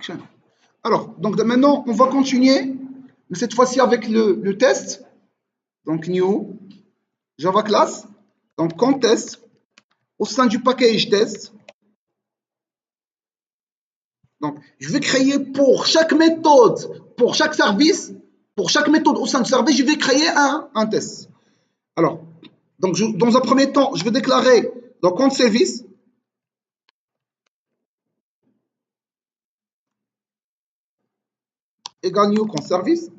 action. Alors, donc maintenant, on va continuer, mais cette fois-ci avec le test. Donc, new, Java class, donc contest, au sein du package test. Donc, je vais créer pour chaque méthode, pour chaque service, pour chaque méthode au sein du service, je vais créer un test. Alors, donc dans un premier temps, je vais déclarer le compte service. Égale new compte service.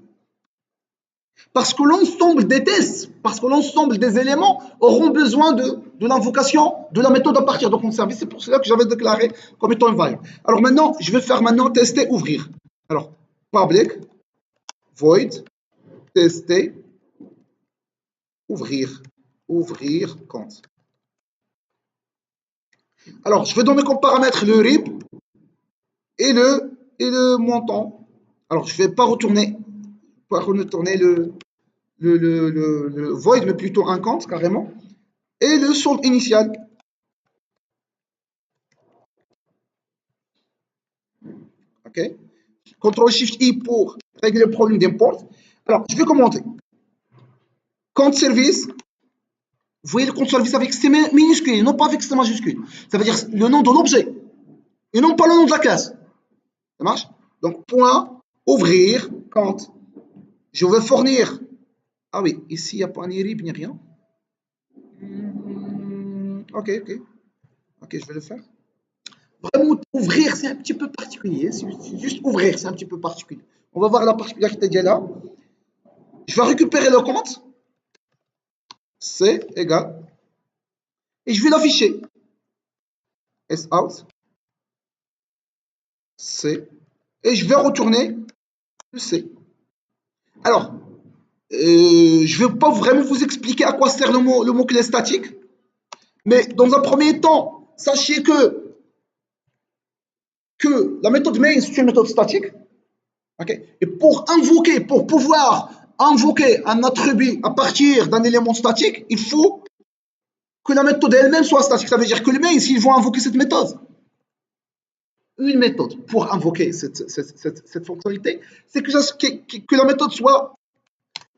Parce que l'ensemble des tests, parce que l'ensemble des éléments auront besoin de l'invocation de la méthode à partir de compte service. C'est pour cela que j'avais déclaré comme étant une variable. Alors maintenant, je vais faire maintenant tester, ouvrir. Alors, public, void, tester, ouvrir, ouvrir compte. Alors, je vais donner comme paramètre le RIB et le montant. Alors, je ne vais pas retourner le void, mais plutôt un compte carrément. Et le solde initial. OK. CTRL-SHIFT-I pour régler le problème d'import. Alors, je vais commenter. Compte service. Vous voyez le compte service avec C minuscule, non pas avec C majuscule. Ça veut dire le nom de l'objet et non pas le nom de la classe. Ça marche? Donc, point, ouvrir, compte. Je vais fournir. Ah oui, ici, il n'y a pas ni RIB ni rien. OK, OK. OK, je vais le faire. Vraiment, ouvrir, c'est un petit peu particulier. C'est juste ouvrir, c'est un petit peu particulier. On va voir la particularité d'elle là. Je vais récupérer le compte. C'est égal. Et je vais l'afficher. S-out. C. Et je vais retourner le C. Alors, je ne vais pas vraiment vous expliquer à quoi sert le mot-clé statique. Mais dans un premier temps, sachez que la méthode main, c'est une méthode statique. Okay. Et pour pouvoir invoquer un attribut à partir d'un élément statique, il faut que la méthode elle-même soit statique. Ça veut dire que les mains, s'ils vont invoquer cette méthode, une méthode pour invoquer cette fonctionnalité, c'est que la méthode soit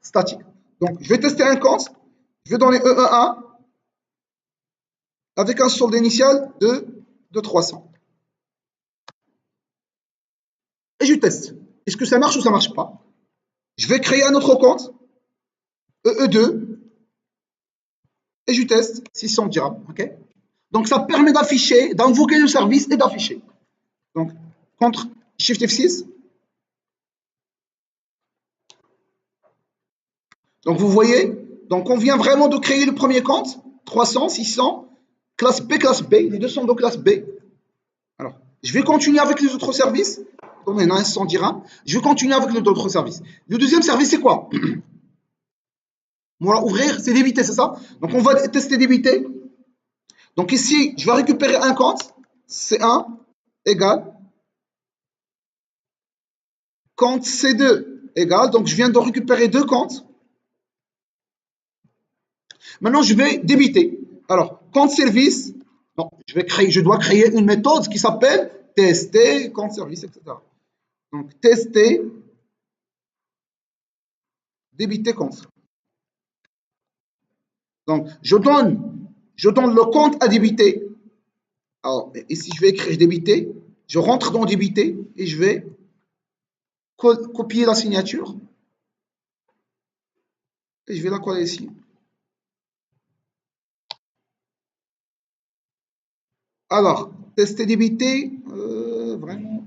statique. Donc, je vais tester un compte, je vais donner E1 avec un solde initial de 300. Et je teste. Est-ce que ça marche ou ça ne marche pas? Je vais créer un autre compte, EE2, et je teste 600 dirhams. Okay. Donc, ça permet d'afficher, d'invoquer le service et d'afficher. Donc, contre Shift F6. Donc, vous voyez, donc on vient vraiment de créer le premier compte, 300, 600, classe B, les deux sont de classe B. Alors, je vais continuer avec les autres services. On a 100 dirhams. Je vais continuer avec les autres services. Le deuxième service, c'est quoi? Voilà, ouvrir, c'est débiter, c'est ça? Donc, on va tester débiter. Donc, ici, je vais récupérer un compte. C1 égale compte C2 égale. Donc, je viens de récupérer deux comptes. Maintenant, je vais débiter. Alors, compte service. Non, je dois créer une méthode qui s'appelle tester compte service, etc. Donc, tester, débiter compte. Donc, je donne le compte à débiter. Alors, ici, je vais écrire débiter. Je rentre dans débiter et je vais copier la signature. Et je vais la coller ici. Alors, tester débiter, vraiment.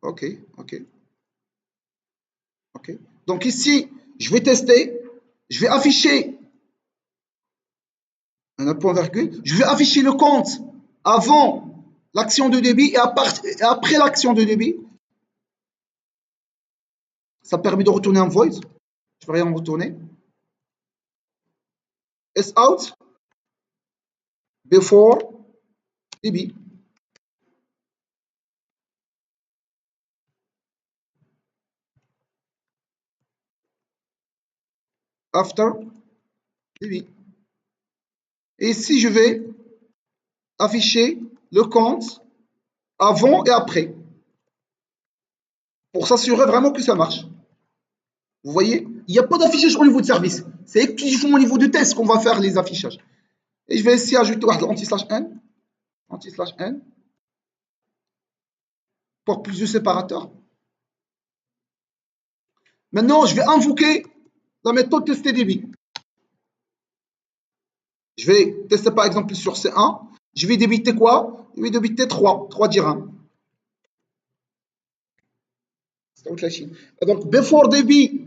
OK, OK. OK. Donc ici, je vais tester. Je vais afficher un point virgule. Je vais afficher le compte avant l'action de débit et après l'action de débit. Ça permet de retourner un void. Je ne vais rien retourner. S-out, before, débit. After, débit. Et ici, je vais afficher le compte avant et après pour s'assurer vraiment que ça marche. Vous voyez, il n'y a pas d'affichage au niveau de service. C'est exclusivement au niveau du test qu'on va faire les affichages. Et je vais essayer d'ajouter anti/n, anti/n, pour plus de séparateurs. Maintenant, je vais invoquer la méthode tester débit. Je vais tester par exemple sur C1. Je vais débiter quoi? Je vais débiter 3 dirhams. Donc, before débit,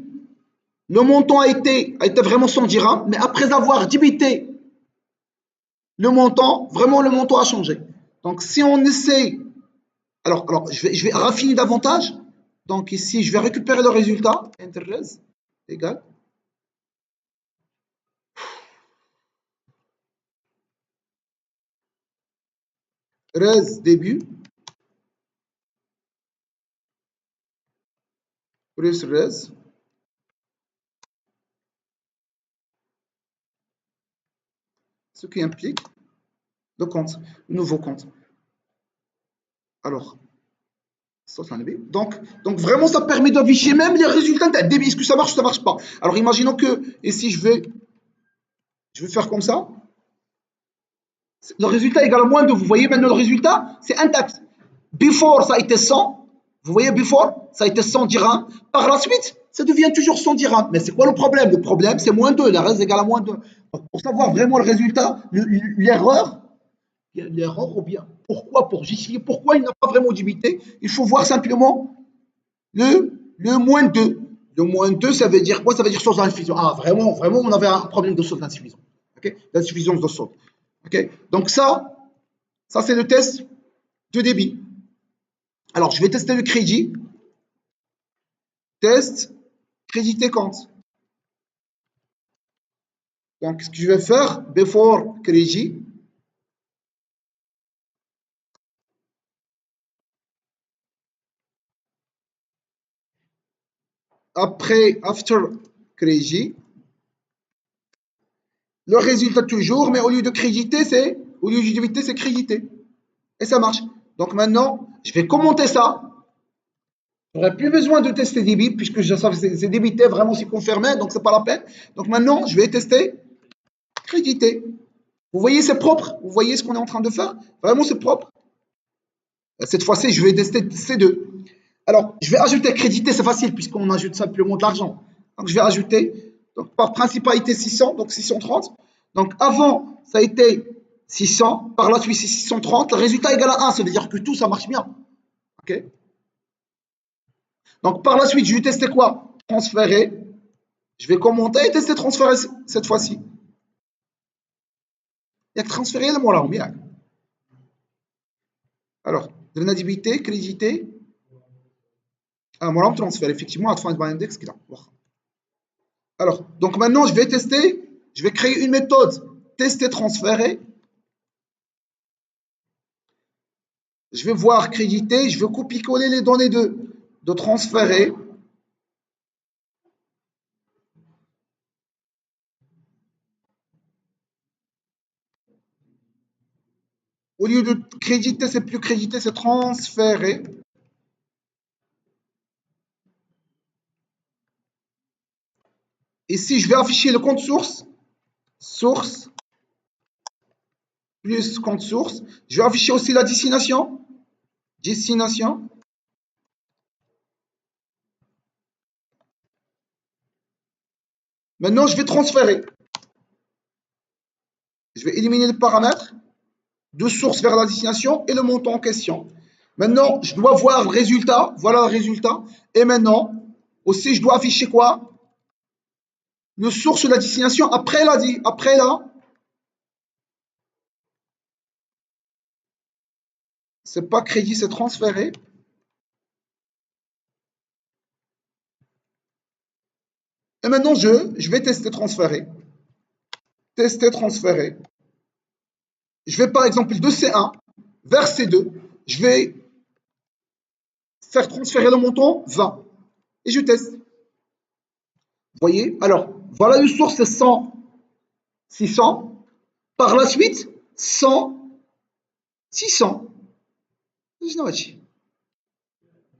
le montant a été vraiment 100 dirhams, mais après avoir débité le montant, vraiment le montant a changé. Donc, si on essaie, alors je vais raffiner davantage. Donc, ici, je vais récupérer le résultat. Enter res égal. Res début plus res ce qui implique le compte, le nouveau compte. Alors, donc vraiment, ça permet d'afficher même les résultats d'un débit. Est-ce que ça marche ou ça ne marche pas? Alors, imaginons que, ici, je vais faire comme ça. Le résultat est égal à moins 2. Vous voyez maintenant le résultat, c'est intact. Before, ça a été 100. Vous voyez, before, ça a été 100 dirhams. Par la suite, ça devient toujours 100 dirhams. Mais c'est quoi le problème? Le problème, c'est moins 2. La reste est égale à moins 2. Donc, pour savoir vraiment le résultat, l'erreur, ou bien pourquoi, pour justifier pourquoi il n'a pas vraiment débité, il faut voir simplement le moins 2. Le moins 2, ça veut dire quoi? Ça veut dire source d'insuffisance. Ah, vraiment, on avait un problème de source d'insuffisance. Okay? D'insuffisance de solde. Okay? Donc ça c'est le test de débit. Alors, je vais tester le crédit. Test, crédité compte. Donc, ce que je vais faire, before crédit. Après, after crédit. Le résultat toujours, mais au lieu de créditer, au lieu de débiter, c'est crédité. Et ça marche. Donc maintenant, je vais commenter ça. Je n'aurai plus besoin de tester débit, puisque je sais que c'est débité, vraiment c'est confirmé, donc c'est pas la peine. Donc maintenant, je vais tester crédité. Vous voyez, c'est propre. Vous voyez ce qu'on est en train de faire? Vraiment, c'est propre. Cette fois-ci, je vais tester C2. Alors, je vais ajouter crédité, c'est facile, puisqu'on ajoute simplement de l'argent. Donc, je vais ajouter, donc, par principalité 600, donc 630. Donc, avant, ça a été 600, par la suite, c'est 630. Le résultat est égal à 1, ça veut dire que tout, ça marche bien. OK? Donc, par la suite, je vais tester quoi? Transférer. Je vais commenter et tester transférer cette fois-ci. Il y a que transférer le mot là, bien. Alors, de débité, crédité. Ah, moi, on transfère effectivement à fin de index. Alors, donc maintenant, je vais tester. Je vais créer une méthode tester transférer. Je vais voir créditer. Je vais copier-coller les données de transférer. Au lieu de créditer, c'est plus créditer, c'est transférer. Ici, je vais afficher le compte source. Source plus compte source. Je vais afficher aussi la destination. Destination. Maintenant, je vais transférer. Je vais éliminer les paramètres de source vers la destination et le montant en question. Maintenant, je dois voir le résultat. Voilà le résultat. Et maintenant, aussi, je dois afficher quoi? Le source et la destination après la. C'est pas crédit, c'est transféré. Et maintenant, je vais tester transférer. Tester transférer. Je vais par exemple de C1 vers C2. Je vais faire transférer le montant 20. Et je teste. Vous voyez? Alors, voilà une source, c'est 100, 600. Par la suite, 100, 600. شنو هادشي؟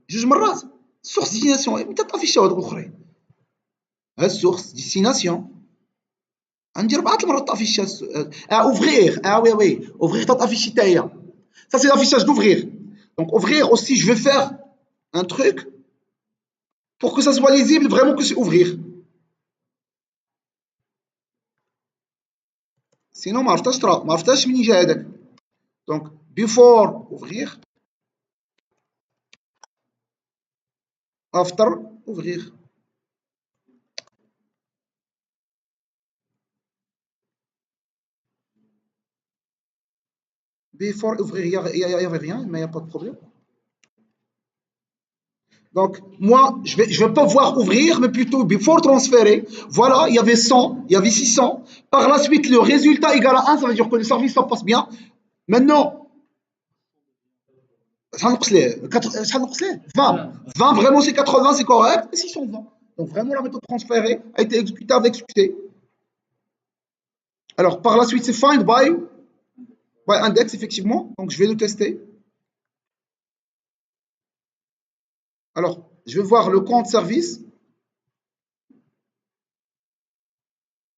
جوج مرات. سورس ديستيناسيون متى طافيشاو هادوك الاخرين؟ هاد سورس ديستيناسيون عندي 4 المرات طافيشا. اوفغير. وي وي اوفغير تطافيشي حتى هي. Ça c'est l'affichage d'ouvrir. Donc ouvrir aussi, je vais faire un truc pour que ça soit lisible vraiment que c'est ouvrir. Sinon ما عرفتهاش ترى، ما عرفتهاش منين جا هذاك. Donc before ouvrir, after ouvrir. Before ouvrir, il y avait rien, mais il n'y a pas de problème. Donc, moi, je vais pas voir ouvrir, mais plutôt before transférer. Voilà, il y avait 100, il y avait 600. Par la suite, le résultat égal à 1, ça veut dire que le service, ça passe bien. Maintenant, ça nous 20. 20, vraiment, c'est 80, c'est correct. Et 620. Donc, vraiment, la méthode transférée a été exécutée avec succès. Alors, par la suite, c'est find by index, effectivement. Donc, je vais le tester. Alors, je vais voir le compte service.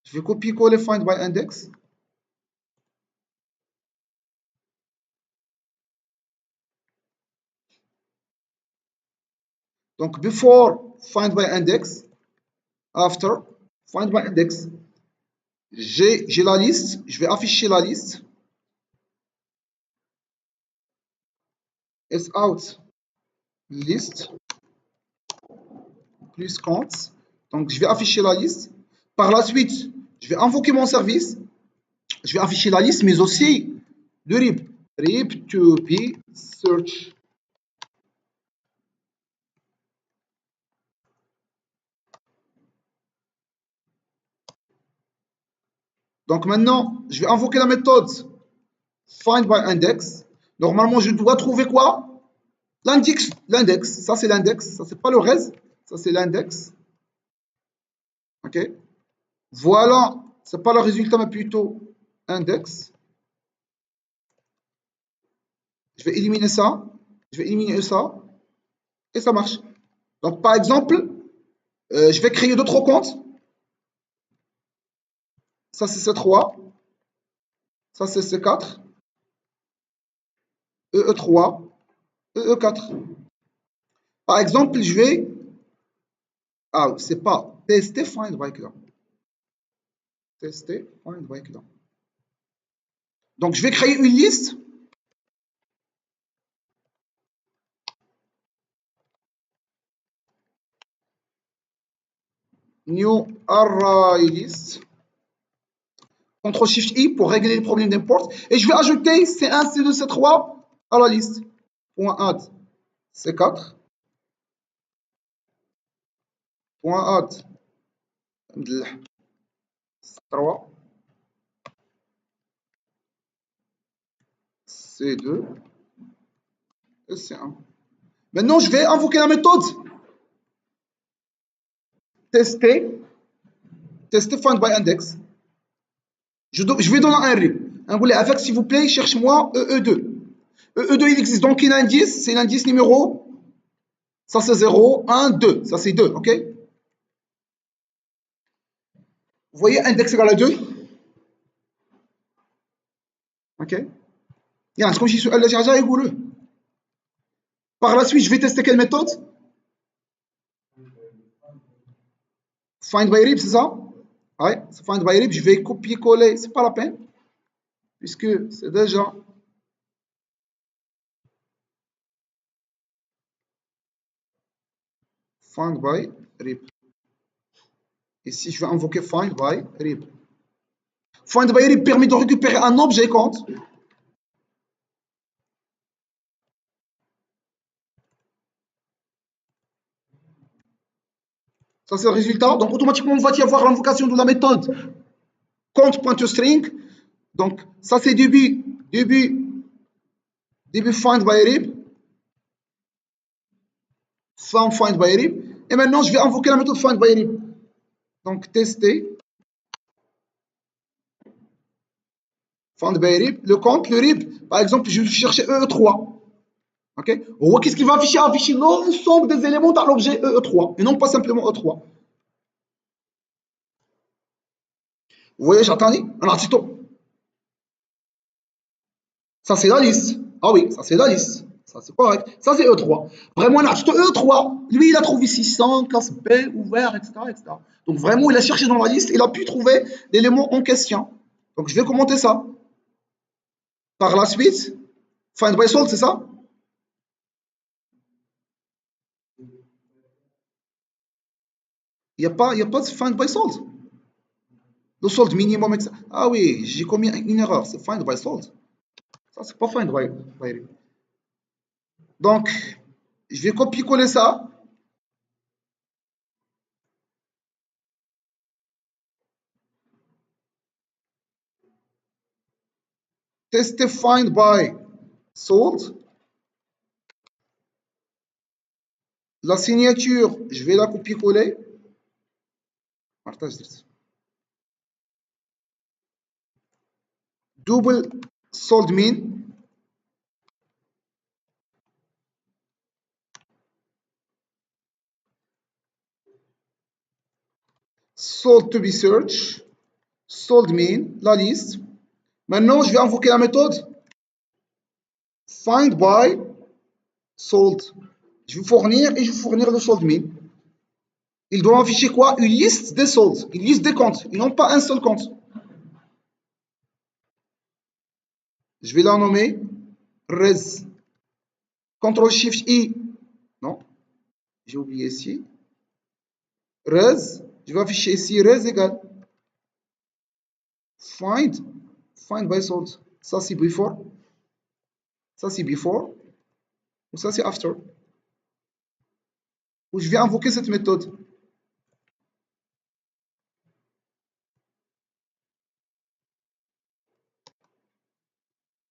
Je vais copier-coller find by index. Donc, before find by index, after find by index, j'ai la liste. Je vais afficher la liste. Sout list plus compte. Donc, je vais afficher la liste. Par la suite, je vais invoquer mon service. Je vais afficher la liste, mais aussi le RIB. RIB to be search. Donc maintenant, je vais invoquer la méthode find by index. Normalement, je dois trouver quoi? L'index. Ça, c'est l'index. Ça, c'est pas le reste. Ça, c'est l'index. OK. Voilà. C'est pas le résultat, mais plutôt index. Je vais éliminer ça. Je vais éliminer ça. Et ça marche. Donc, par exemple, je vais créer d'autres comptes. Ça, c'est C3. Ça, c'est C4. EE3. EE4. Par exemple, je vais... Ah, c'est pas tester find by là. Tester find by là. Donc, je vais créer une liste. New array list. CTRL-SHIFT-I pour régler les problèmes d'import. Et je vais ajouter C1, C2, C3 à la liste. Point add C4. Point add C3. C2 et C1. Maintenant, je vais invoquer la méthode tester find by index. Je vais donner un RIB. Avec, s'il vous plaît, cherche-moi EE2. EE2, il existe donc un indice, c'est l'indice numéro. Ça, c'est 0, 1, 2. Ça, c'est 2, OK? Vous voyez, index égale à 2. OK? يعني تكون شي سؤال ولا شي حاجه يقولوه. Par la suite, je vais tester quelle méthode? Find by RIB, c'est ça? Oui, c'est find by RIB. Je vais copier-coller, c'est pas la peine, puisque c'est déjà find by RIB. Ici, je vais invoquer find by RIB. Find by RIB permet de récupérer un objet compte. Ça, c'est le résultat. Donc, automatiquement, on va y avoir l'invocation de la méthode compte.toString. Donc, ça, c'est début find by RIB. Find by RIB. Et maintenant, je vais invoquer la méthode find by RIB. Donc, tester Find by RIB, le compte, le RIB, par exemple, je vais chercher EE3. Ok? Qu'est-ce qu'il va afficher? Afficher l'ensemble des éléments dans l'objet EE3 et non pas simplement E3. Vous voyez, j'attendais un article. Ça, c'est la liste. Ah oui, ça, c'est la liste. Ça, c'est correct. Ça, c'est E3. Vraiment, l'article E3, lui, il a trouvé 600, classe B, ouvert, etc., etc. Donc, vraiment, il a cherché dans la liste, il a pu trouver l'élément en question. Donc, je vais commenter ça. Par la suite, find by salt, c'est ça? Il n'y a pas de find by salt. Le solde minimum, etc. Ah oui, j'ai commis une erreur. C'est find by salt. Ça, c'est pas find by. Donc, je vais copier-coller ça. Tester find by salt. La signature, je vais la copier-coller. Partage. Double sold mean. Sold to be search. Sold mean, la liste. Maintenant, je vais invoquer la méthode find by sold. Je vais fournir et je vais fournir le sold mean. Il doit afficher quoi? Une liste des soldes, une liste des comptes, et non pas un seul compte. Je vais la nommer res. CTRL SHIFT I. Non, j'ai oublié ici. Res. Je vais afficher ici res égale find by sold. Ça c'est before. Ça c'est before. Ou ça c'est after. Où je vais invoquer cette méthode.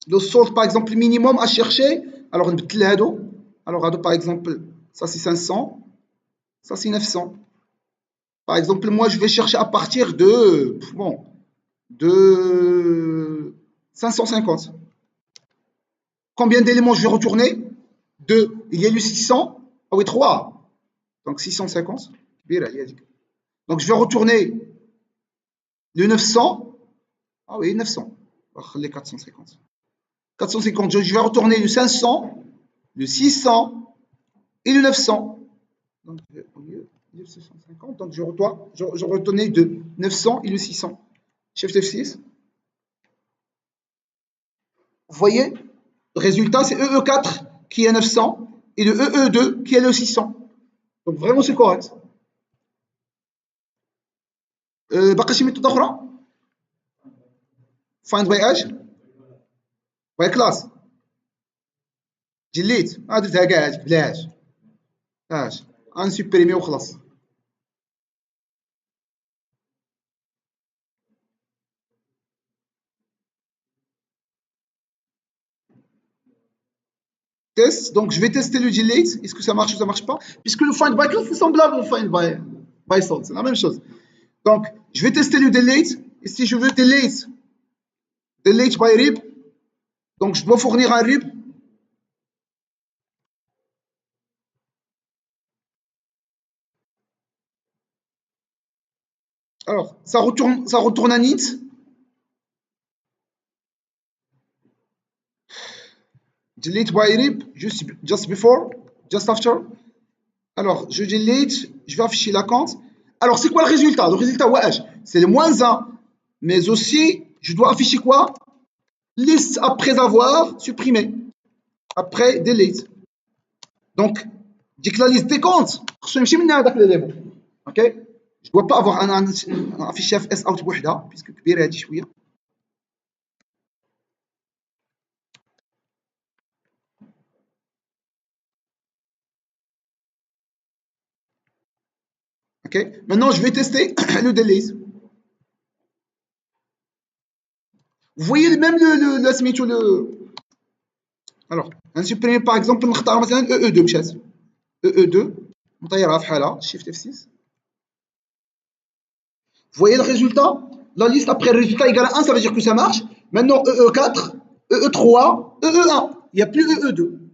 Le solde par exemple minimum à chercher. Alors par exemple ça c'est 500. Ça c'est 900. Par exemple moi je vais chercher à partir de de 550. Combien d'éléments je vais retourner? 2. Il y a eu 600. Ah oui, 3. Donc 650. Donc je vais retourner le 900. Ah oui, 900. Les 450. 450. Je vais retourner le 500, le 600 et le 900. Donc au lieu de 650, donc je retournais de 900 et le 600. Shift F6. Vous voyez? Le résultat, c'est EE4 qui est 900 et le EE2 qui est le 600. Donc vraiment, c'est correct. باقي شي ميثود اخرى find by اش by class ديليت درتها كاع هذيك بلاش غنسوبريمي وخلاص. Test, donc je vais tester le delete, est-ce que ça marche ou ça marche pas, puisque le find by class c'est semblable au find by salt, c'est la même chose. Donc je vais tester le delete, et si je veux delete by rib, donc je dois fournir un rib. Alors ça retourne un int. Delete by rib, just before, just after. Alors je delete, je vais afficher la compte. Alors c'est quoi le résultat? Le résultat c'est le -1, mais aussi je dois afficher quoi? Liste après avoir supprimé, après delete. Donc dès que la liste des comptes, je ok? Je ne dois pas avoir un fichier fs out بوحدة puisque كبيرة هذه شوية. Ok, maintenant je vais tester le delete. Vous voyez même alors un supprimer par exemple نختار مثلا EE2 مشات EE2 نطيرها في حالها shift F6. Vous voyez le résultat? La liste après le résultat égale à 1, ça veut dire que ça marche. Maintenant, EE4, EE3, EE1. Il n'y a plus EE2.